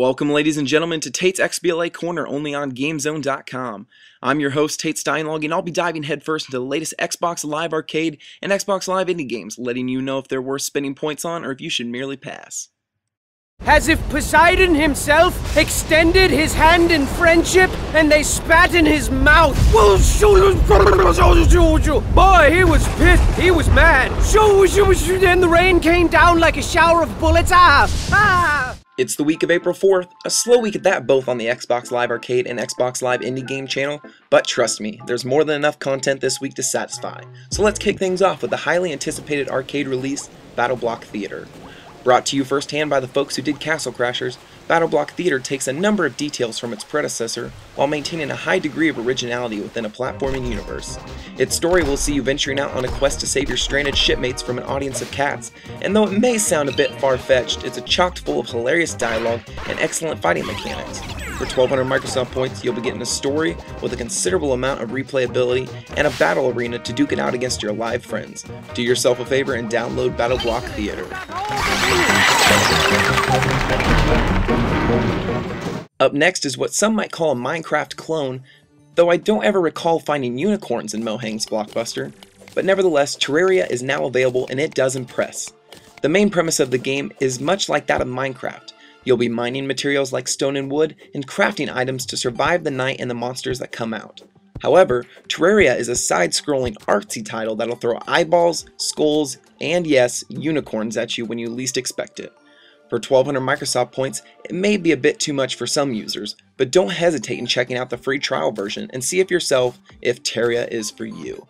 Welcome, ladies and gentlemen, to Tate's XBLA Corner, only on GameZone.com. I'm your host, Tate Steinlog, and I'll be diving headfirst into the latest Xbox Live Arcade and Xbox Live Indie games, letting you know if they're worth spending points on or if you should merely pass. As if Poseidon himself extended his hand in friendship and they spat in his mouth. Boy, he was pissed. He was mad. And the rain came down like a shower of bullets. It's the week of April 4th, a slow week at that, both on the Xbox Live Arcade and Xbox Live Indie Game channel, but trust me, there's more than enough content this week to satisfy. So let's kick things off with the highly anticipated arcade release, Battleblock Theater. Brought to you firsthand by the folks who did Castle Crashers, Battleblock Theater takes a number of details from its predecessor while maintaining a high degree of originality within a platforming universe. Its story will see you venturing out on a quest to save your stranded shipmates from an audience of cats, and though it may sound a bit far-fetched, it's chock full of hilarious dialogue and excellent fighting mechanics. For 1,200 Microsoft points, you'll be getting a story with a considerable amount of replayability and a battle arena to duke it out against your live friends. Do yourself a favor and download Battleblock Theater. Up next is what some might call a Minecraft clone, though I don't ever recall finding unicorns in Mohang's Blockbuster, but nevertheless, Terraria is now available and it does impress. The main premise of the game is much like that of Minecraft. You'll be mining materials like stone and wood and crafting items to survive the night and the monsters that come out. However, Terraria is a side-scrolling artsy title that'll throw eyeballs, skulls, and yes, unicorns at you when you least expect it. For 1,200 Microsoft points, it may be a bit too much for some users, but don't hesitate in checking out the free trial version and see for yourself if Terraria is for you.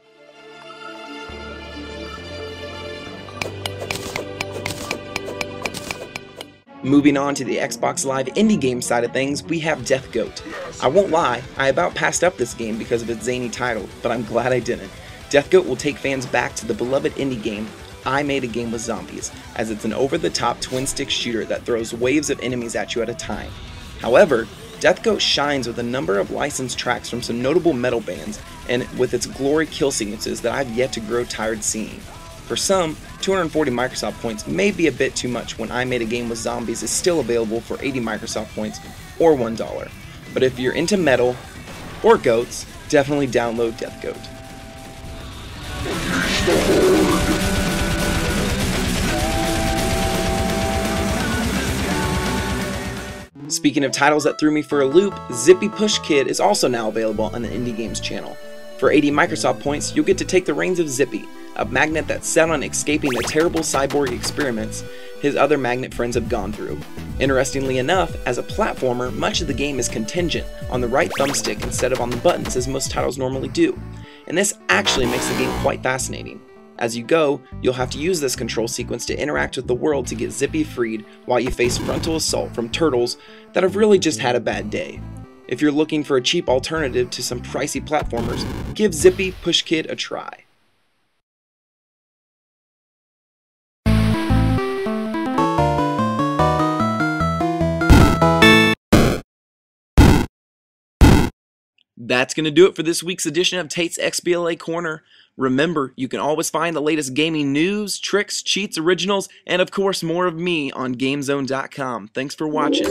Moving on to the Xbox Live Indie game side of things, we have Death Goat. I won't lie, I about passed up this game because of its zany title, but I'm glad I didn't. Death Goat will take fans back to the beloved indie game, I Made a Game with Zombies, as it's an over-the-top twin-stick shooter that throws waves of enemies at you at a time. However, Death Goat shines with a number of licensed tracks from some notable metal bands, and with its glory kill sequences that I've yet to grow tired seeing. For some, 240 Microsoft points may be a bit too much when I Made a Game with Zombies is still available for 80 Microsoft points or $1. But if you're into metal or goats, definitely download Death Goat. Speaking of titles that threw me for a loop, Zippy Push Kid is also now available on the Indie Games channel. For 80 Microsoft points, you'll get to take the reins of Zippy, a magnet that's set on escaping the terrible cyborg experiments his other magnet friends have gone through. Interestingly enough, as a platformer, much of the game is contingent on the right thumbstick instead of on the buttons as most titles normally do, and this actually makes the game quite fascinating. As you go, you'll have to use this control sequence to interact with the world to get Zippy freed while you face frontal assault from turtles that have really just had a bad day. If you're looking for a cheap alternative to some pricey platformers, give Zippy Push Kid a try. That's going to do it for this week's edition of Tate's XBLA Corner. Remember, you can always find the latest gaming news, tricks, cheats, originals, and of course more of me on GameZone.com. Thanks for watching.